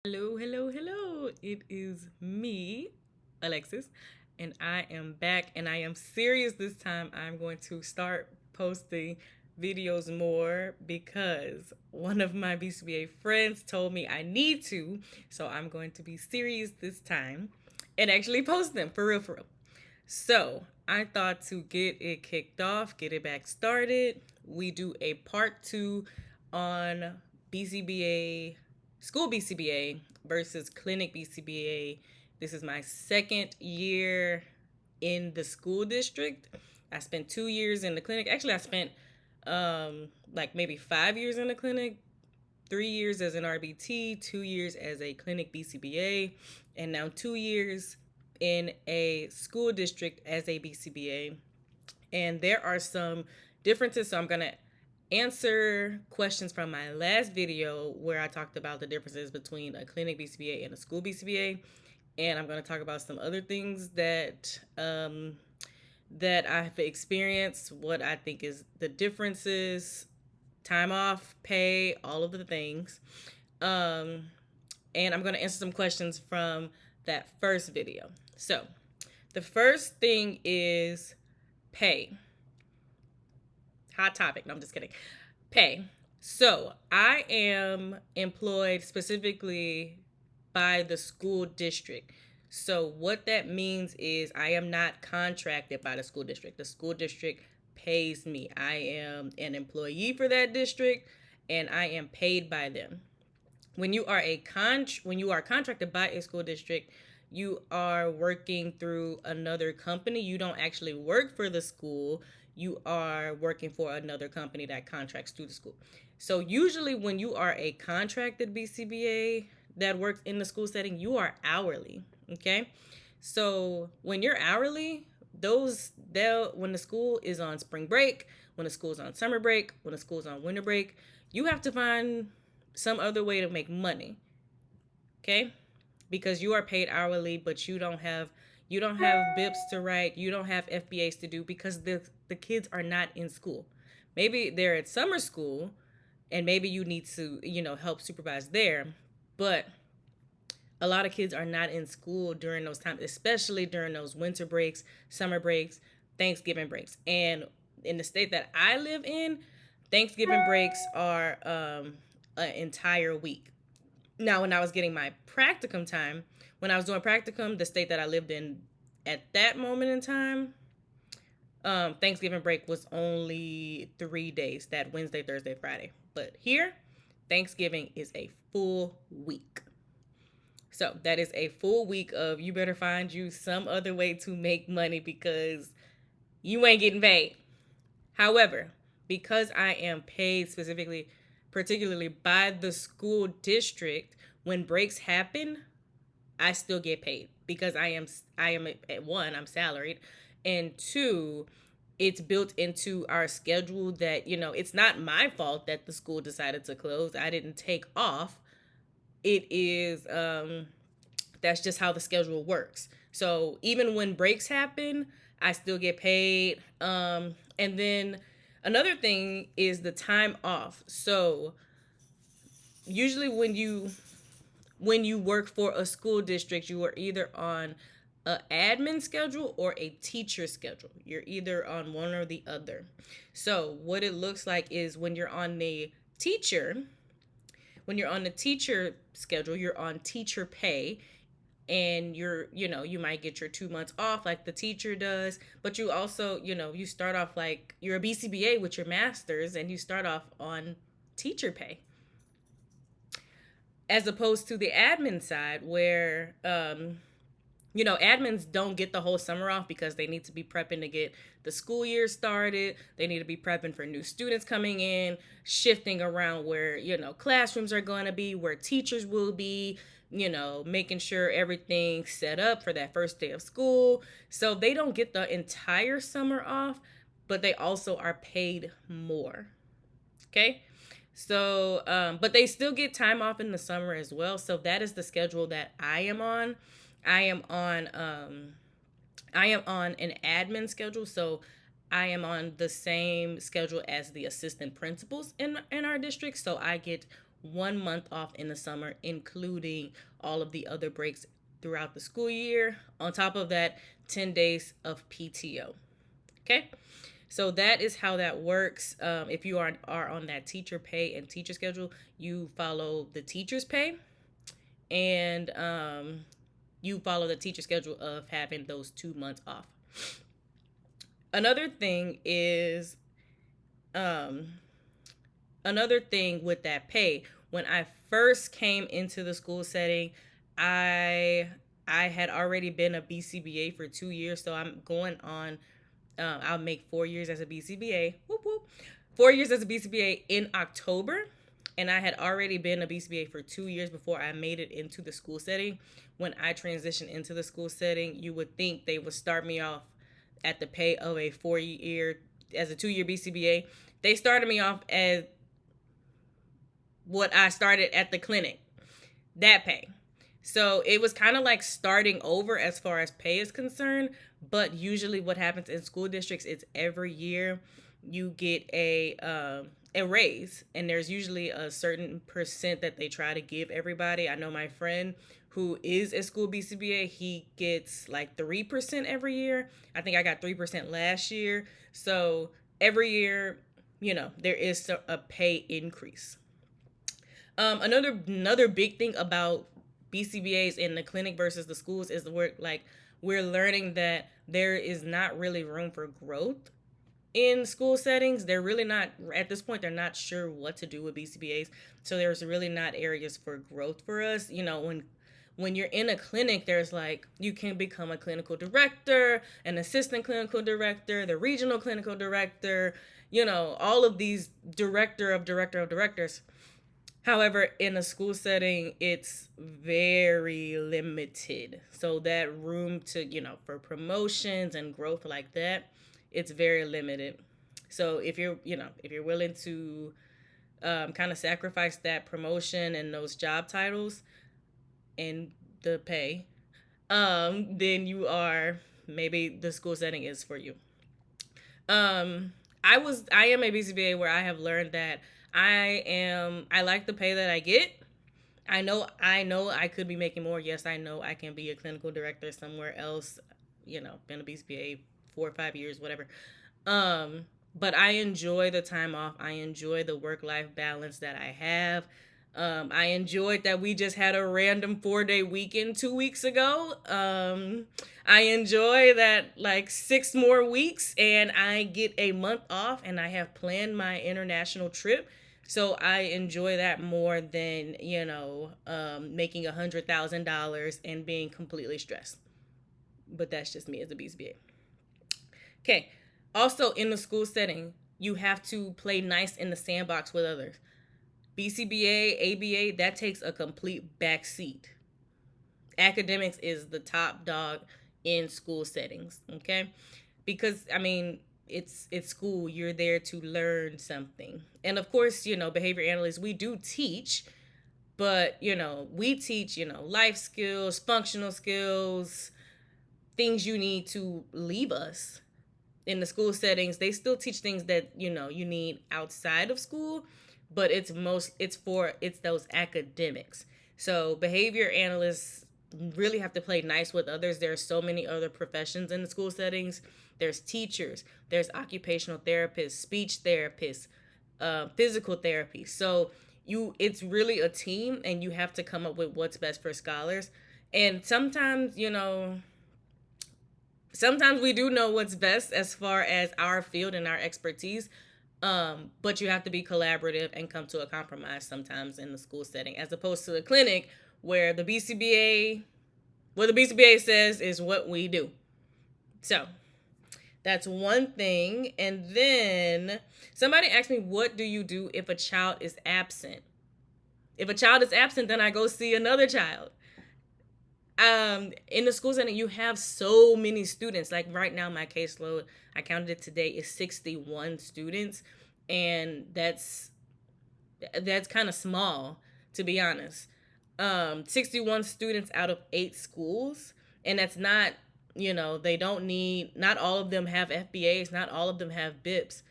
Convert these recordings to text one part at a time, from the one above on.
Hello, hello, hello. It is me, Alexis, and I am back and I am serious this time. I'm going to start posting videos more because one of my BCBA friends told me I need to. So I'm going to be serious this time and actually post them for real, for real. So I thought to get it kicked off, get it back started, we do a part 2 on BCBA, school BCBA versus clinic BCBA. This is my second year in the school district. I spent 2 years in the clinic. Actually, I spent like maybe 5 years in the clinic, 3 years as an RBT, 2 years as a clinic BCBA, and now 2 years in a school district as a BCBA. And there are some differences. So I'm going to answer questions from my last video where I talked about the differences between a clinic BCBA and a school BCBA. And I'm going to talk about some other things that I've experienced, what I think is the differences, time off, pay, all of the things. And I'm going to answer some questions from that first video. So, the first thing is pay. Hot topic. No, I'm just kidding. Pay. So, I am employed specifically by the school district. So, what that means is I am not contracted by the school district. The school district pays me. I am an employee for that district and I am paid by them. When you are contracted by a school district, you are working through another company. You don't actually work for the school. You are working for another company that contracts to the school. So usually when you are a contracted BCBA that works in the school setting, you are hourly, okay? So when you're hourly, when the school is on spring break, when the school's on summer break, when the school's on winter break, you have to find some other way to make money, okay? Because you are paid hourly, but you don't have BIPs to write, you don't have FBAs to do because the kids are not in school. Maybe they're at summer school, and maybe you need to help supervise there, but a lot of kids are not in school during those times, especially during those winter breaks, summer breaks, Thanksgiving breaks. And in the state that I live in, Thanksgiving breaks are an entire week. Now, when I was getting my practicum time, when I was doing practicum, the state that I lived in at that moment in time, Thanksgiving break was only 3 days, that Wednesday, Thursday, Friday. But here, Thanksgiving is a full week. So that is a full week of you better find you some other way to make money because you ain't getting paid. However, because I am paid particularly by the school district, when breaks happen, I still get paid because I am at one, I'm salaried, and two, it's built into our schedule that it's not my fault that the school decided to close. I didn't take off. It is that's just how the schedule works. So even when breaks happen, I still get paid. And then another thing is the time off. So usually when you work for a school district, you are either on an admin schedule or a teacher schedule. You're either on one or the other. So what it looks like is when you're on the teacher schedule, you're on teacher pay, and you might get your 2 months off like the teacher does, but you also you start off like you're a BCBA with your master's and you start off on teacher pay, as opposed to the admin side where admins don't get the whole summer off because they need to be prepping to get the school year started. They need to be prepping for new students coming in, shifting around where classrooms are going to be, where teachers will be, making sure everything's set up for that first day of school. So they don't get the entire summer off, but they also are paid more. Okay? So, but they still get time off in the summer as well. So that is the schedule that I am on. I am on an admin schedule. So I am on the same schedule as the assistant principals in our district. So I get 1 month off in the summer, including all of the other breaks throughout the school year. On top of that, 10 days of PTO. Okay. So that is how that works. If you are on that teacher pay and teacher schedule, you follow the teacher's pay, and you follow the teacher schedule of having those 2 months off. Another thing is, another thing with that pay, when I first came into the school setting, I had already been a BCBA for 2 years, so I'm going on. I'll make 4 years as a BCBA. Whoop whoop. 4 years as a BCBA in October, and I had already been a BCBA for 2 years before I made it into the school setting. When I transitioned into the school setting, you would think they would start me off at the pay of a 4 year, as a 2 year BCBA. They started me off as what I started at the clinic, that pay. So it was kind of like starting over as far as pay is concerned. But usually what happens in school districts is every year you get a raise, and there's usually a certain percent that they try to give everybody. I know my friend who is a school BCBA, he gets like 3% every year. I think I got 3% last year. So every year, there is a pay increase. Another big thing about BCBAs in the clinic versus the schools is we're learning that there is not really room for growth in school settings. They're really not, at this point, they're not sure what to do with BCBAs. So there's really not areas for growth for us. When you're in a clinic, there's you can become a clinical director, an assistant clinical director, the regional clinical director, all of these director of directors. However, in a school setting, it's very limited. So that room to, for promotions and growth like that, it's very limited. So if you're willing to kind of sacrifice that promotion and those job titles and the pay, then maybe the school setting is for you. I am a BCBA where I have learned that I like the pay that I get. I know I could be making more. Yes, I know I can be a clinical director somewhere else, been a BCBA 4 or 5 years, whatever. But I enjoy the time off. I enjoy the work-life balance that I have. I enjoyed that we just had a random 4-day weekend 2 weeks ago. I enjoy that 6 more weeks and I get a month off, and I have planned my international trip. So I enjoy that more than, making $100,000 and being completely stressed. But that's just me as a BCBA. Okay. Also, in the school setting, you have to play nice in the sandbox with others. BCBA, ABA, that takes a complete backseat. Academics is the top dog in school settings, okay? Because, it's school. You're there to learn something. And of course, behavior analysts, we do teach, but, we teach, life skills, functional skills, things you need to leave us. In the school settings, they still teach things that, you need outside of school, but it's those academics. So behavior analysts really have to play nice with others. There are so many other professions in the school settings. There's teachers, there's occupational therapists, speech therapists, physical therapy. So it's really a team, and you have to come up with what's best for scholars. And sometimes, sometimes we do know what's best as far as our field and our expertise, but you have to be collaborative and come to a compromise sometimes in the school setting, as opposed to the clinic where what the BCBA says is what we do. So that's one thing. And then somebody asked me, what do you do if a child is absent? If a child is absent, then I go see another child. In the school setting, you have so many students. Like right now, my caseload, I counted it today, is 61 students. And that's kind of small, to be honest. 61 students out of 8 schools. And that's not, not all of them have FBAs. Not all of them have BIPs.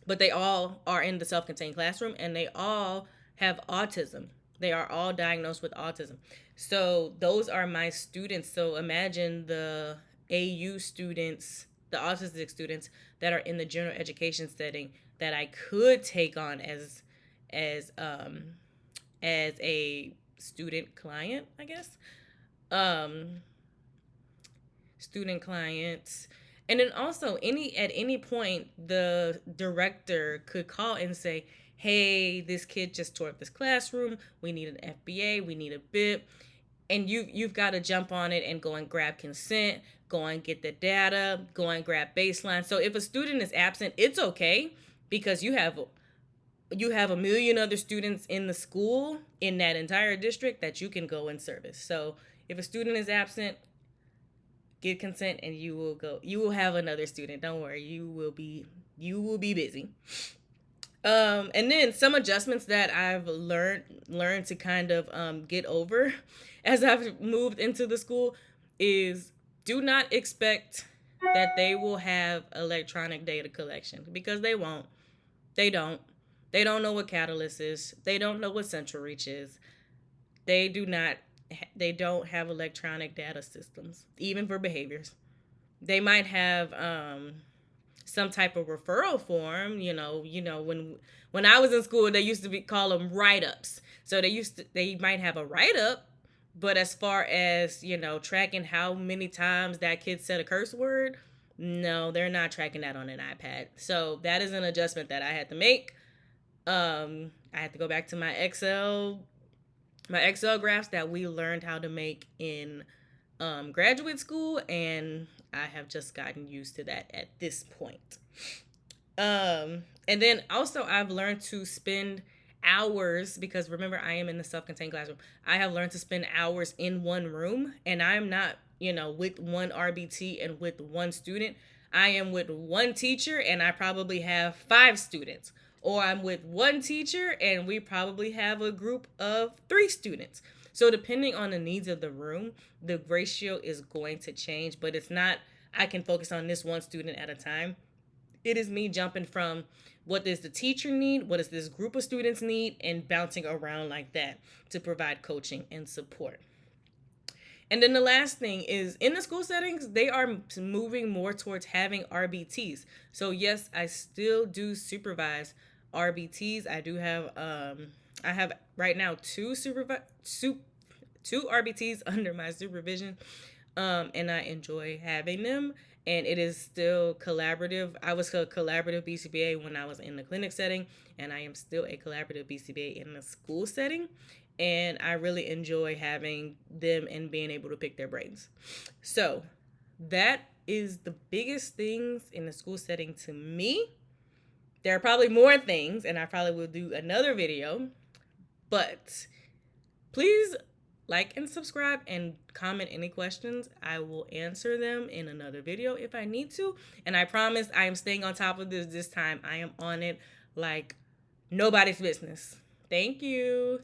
but they all are in the self-contained classroom, and they all have autism. They are all diagnosed with autism. So those are my students. So imagine the AU students, the autistic students that are in the general education setting that I could take on as um as a student client, I guess. Um Student clients. And then also at any point the director could call and say, hey, this kid just tore up this classroom, we need an FBA, we need a BIP, and you've got to jump on it and go and grab consent, go and get the data, go and grab baseline. So if a student is absent, it's okay, because you have a million other students in the school in that entire district that you can go and service. So if a student is absent, get consent and you will have another student. Don't worry, you will be busy. And then some adjustments that I've learned to kind of get over as I've moved into the school is, do not expect that they will have electronic data collection, because they won't. They don't. They don't know what Catalyst is. They don't know what Central Reach is. They don't have electronic data systems, even for behaviors. They might have some type of referral form. When I was in school, they used to call them write-ups. So they might have a write-up, but as far as, tracking how many times that kid said a curse word, no, they're not tracking that on an iPad. So that is an adjustment that I had to make. I had to go back to my Excel graphs that we learned how to make in graduate school, and I have just gotten used to that at this point. And then also I've learned to spend hours, because remember, I am in the self-contained classroom. I have learned to spend hours in one room, and I'm not, with one RBT and with one student. I am with one teacher and I probably have 5 students. Or I'm with one teacher and we probably have a group of 3 students. So depending on the needs of the room, the ratio is going to change, but it's not, I can focus on this one student at a time. It is me jumping from what does the teacher need, what does this group of students need, and bouncing around like that to provide coaching and support. And then the last thing is, in the school settings, they are moving more towards having RBTs. So yes, I still do supervise RBTs. I do have, I have right now 2 RBTs under my supervision, and I enjoy having them. And it is still collaborative. I was a collaborative BCBA when I was in the clinic setting, and I am still a collaborative BCBA in the school setting. And I really enjoy having them and being able to pick their brains. So that is the biggest things in the school setting to me. There are probably more things, and I probably will do another video. But please like and subscribe and comment any questions. I will answer them in another video if I need to. And I promise I am staying on top of this time. I am on it like nobody's business. Thank you.